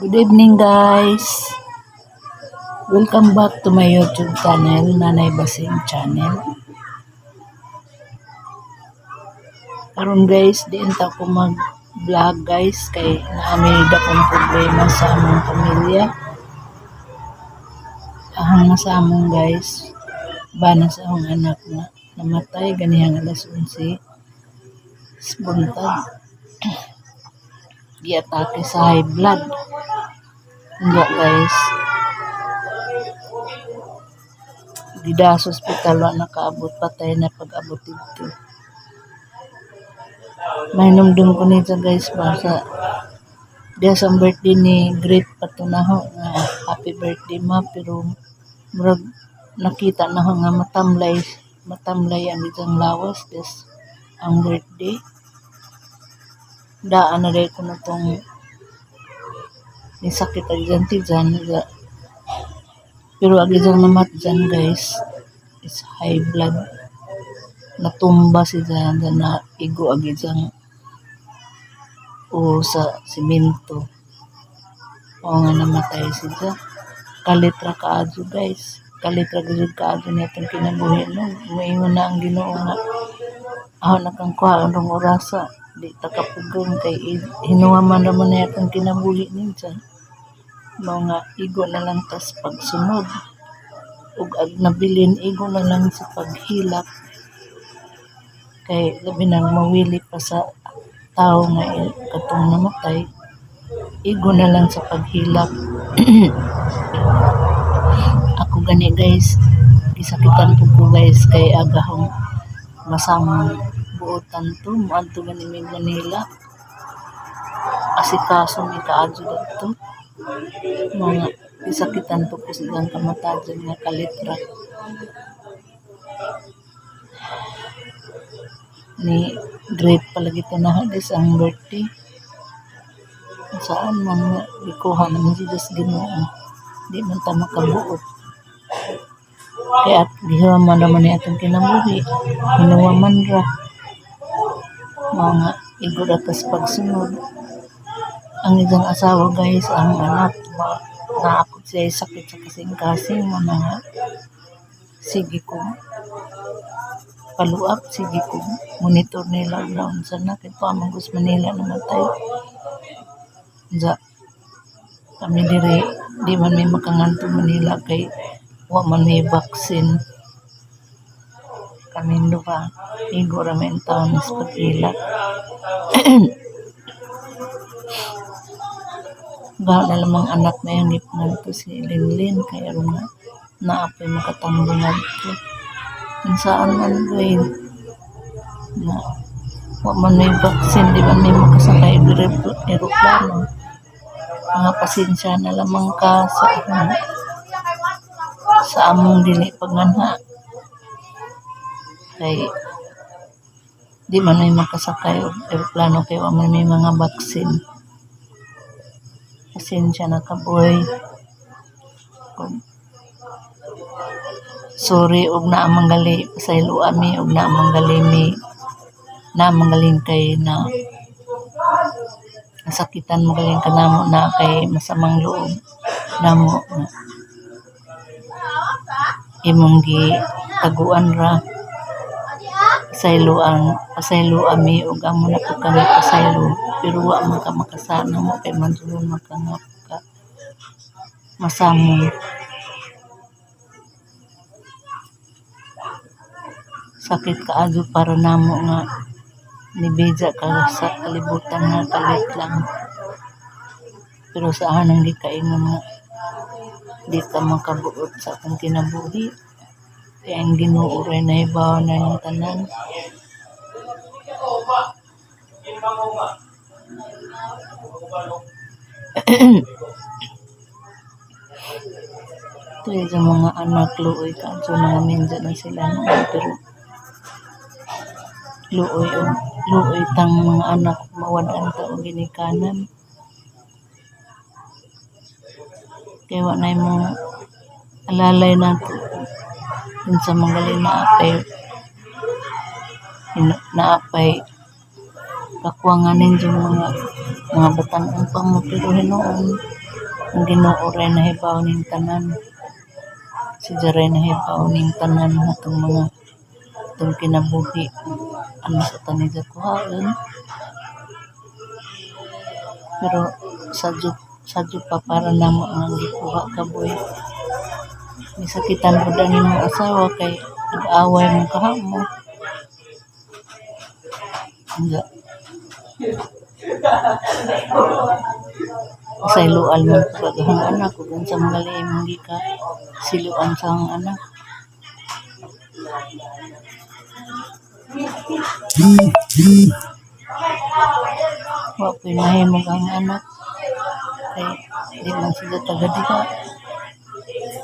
Good evening guys. Welcome back to my YouTube channel, Nanay Basing channel. Karon guys, diin ta ko mag-vlog guys kay naami akong problema sa among pamilya. Ahang na sa among guys, bana sa akong anak na namatay ganihang alas 11 buntag. Giatake sa high blood. Hindi guys. Dida sa ospital wa nakaabot, patay na pag-abot dito. Mainumdum ko nito guys ba sa dia sa birthday ni Great Patunaho nga happy birthday ma, pero murag nakita na nga matamlay ang itong lawas des ang birthday. Daan na rin ko na itong nisakit agyan tijan. Pero agyan namat dyan guys is high blood. Natumba si dyan na igo agyan o sa simento. O nga namatay si dyan. Kalitra kaadyo guys. Kalitra gajud kaadyo na itong kinabuhi. No? Maingon na ang Ginoo nga. Ako nakangkuha ang orasa. Di takapugong kay hinuwaman naman na itong kinabuhi ninja. Mga igo na lang tas pagsunod. Ug ag nabilin igo na lang sa paghilak. Kay labi nang mawili pa sa tao nga katong namatay. Igo na lang sa paghilak. Ako gani guys, gisakitan po ko guys kay agahong masamang buotan to, muadto gani mi Manila. Asikaso mi kaadyo dito. Mga gisakitan po ko silang kamatajan nga kalitra. Ni Great palagi tinahadis ang birthday. Saan man nga ikuha naman si Diyos Ginoo. Di man ta makabuot. Kaya gihaman naman ni atong kinabuhi. Hinuwaman ra. Mga igo ratas pagsunod. Ang isang asawa guys, ang anak naakot siya sakit sa kasing-kasing mo na nga. Sige ko paluap, sige ko monitor nila down sana kay Pamang Gus Manila namatay. Ja kami dire di man may makanganto Manila kay wa man may vaccine. Kami duha igo ra men taon sa pagila. Gawin na lamang anak na yung ipnan ko si Linlin kaya rin nga naapay makatambungan ko. Kung saan man gawin na wak man may vaccine, di man may makasakay aeroplano. Mga pasensya na lamang ka sa among dili pagnanha. Kay di man may makasakay aeroplano kaya wak man may mga vaccine. Pasensya na kaboy. Sorry og na manggali pasaylo ami og na manggali manggaling kay na nasakitan magaling kanamo na kay masamang loob namo na imong gi taguan ra pasaylo ami og amo na ko kami pasaylo pero wa man ka makasana mo kay mansulon makangap ka masamo. Sakit kaadyo para namo nga nibeja ka sa kalibutan nga kalit lang. Pero sa anang gikaingon nga di ka makabuot sa akong kinabuhi. Kaya ang Ginoo ray nahibaw na yung tanan. Ito yung mga anak luoy kaadyo na minja na sila naman pero luoy tang mga anak mawadan ta og ginikanan. Kaya wa nay mo alalay nato dun sa manggaling naapay kakuanganin yung mga batan-ang pang mo pero Hinoon Ang Ginoo ray nahibaw ning tanan. Si Jaray nahibaw ning tanan natong mga itong kinabuhi. Ano sa tani kuhaon. Pero sadyo pa para namo ang gikuha kaboy. Misakitan po dani mga asawa kay nag-away mo kahamo. Nga. Pasayloan mo pagahang anak kung sa mga laing hindi ka siluan sa ang anak. Wa pinahimog ang anak kay di man sila taga diha,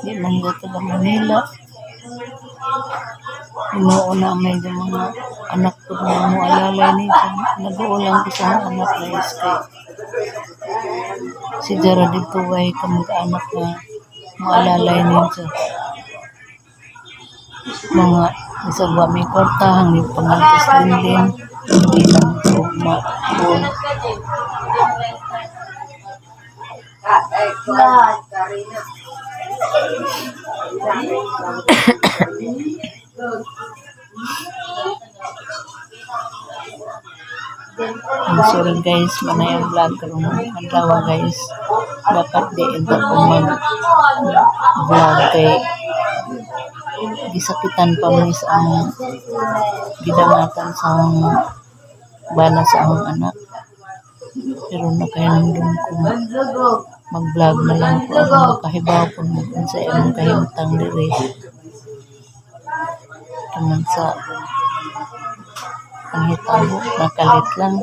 di man sila taga Manila. Inuuna may mga anak ko na mo alalay ni nag-uulang ko sa mga anak na iskay. Si Jara dito way kamag-anak na maalalay niya mga isagwa may kwarta hanggang pangalpas din hindi lang ito maun. Sorry guys, manay ang vlog karong adlaw guys. Dapat di ito ko mag-vlog kay gisakitan pa mo sa ang gidangatan sa ang bana sa ang anak. Pero nakahinandun ko mag-vlog na lang ko ako makahibaw ko mo sa imong kahimtang diri. Kaman sa panghitabo, nakalit lang.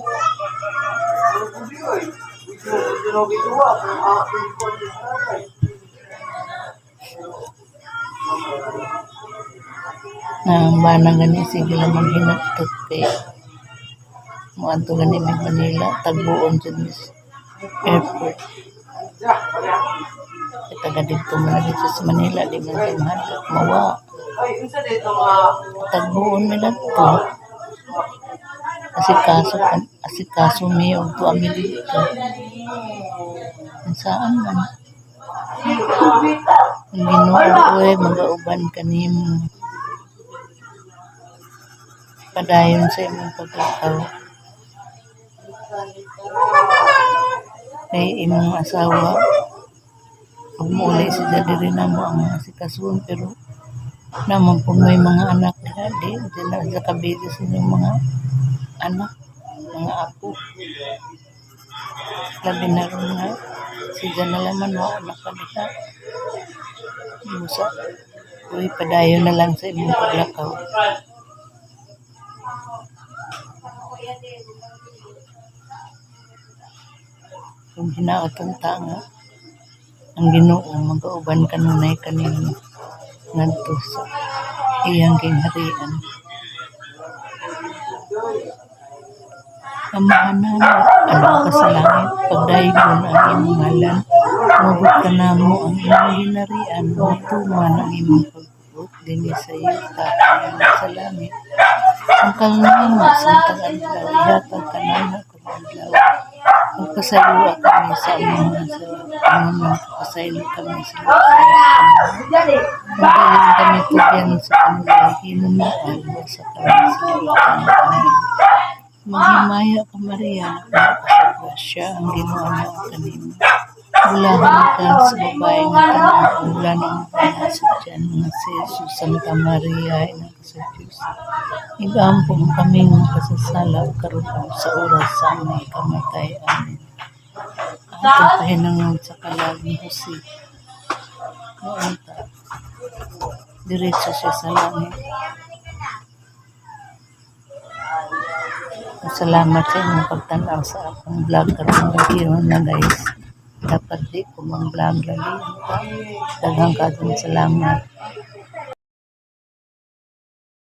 Ang bana gani sige lang maghinagtot kay muadto gani may Manila tagbuon dyan airport. Kaya taga dito man dito sa Manila di man kayo mahal mawa tagbuon nila to asikaso mi og to ami dito saan man ang Ginoo oy magauban kanimo padayon sa imong paglakaw kay imong asawa ug muli siya diri na mo ang asikason pero naman po may mga anak di na sa kabili sa inyong mga anak mga apo labi na rin na siya na laman mo anak ka diha musa uy padayon na lang sa imong paglakaw. Kung hinaotong tanga ang Ginoo magauban kanunay kanimo ngadto sa iyang gingharian. Amahanan anak ka sa langit pagdaygon ang imong ngalan mabot ka namo ang imong ginharian matuman ang imong pagbuot dinhi sa yuta sa langit. Ang kalnamo sa tagadlaw ihatag ka namo kadlaw. Magpasaylo kami sa imong magpasaylo kami sa magaling kami tugyan sa kanila hinumaan mo sa kami sa kami. Maghimaya ka Maria nakasabra siya ang Ginoo na kanimo. Bulahan ka sa babae nga tanan ula ng panasod dyan nga si Jesus Santa Maria ina sa Diyos. Igampong kaming kasasala karon sa oras sa aming kamatay. Amen. Atong pahinangod sa kalag ni Jose. Maunta. Diretso siya sa langit. Salamat sa inyong pagtanaw sa akong vlog karong gihon na guys. Dapat di ko mang vlog lagi. Daghang kadong salamat.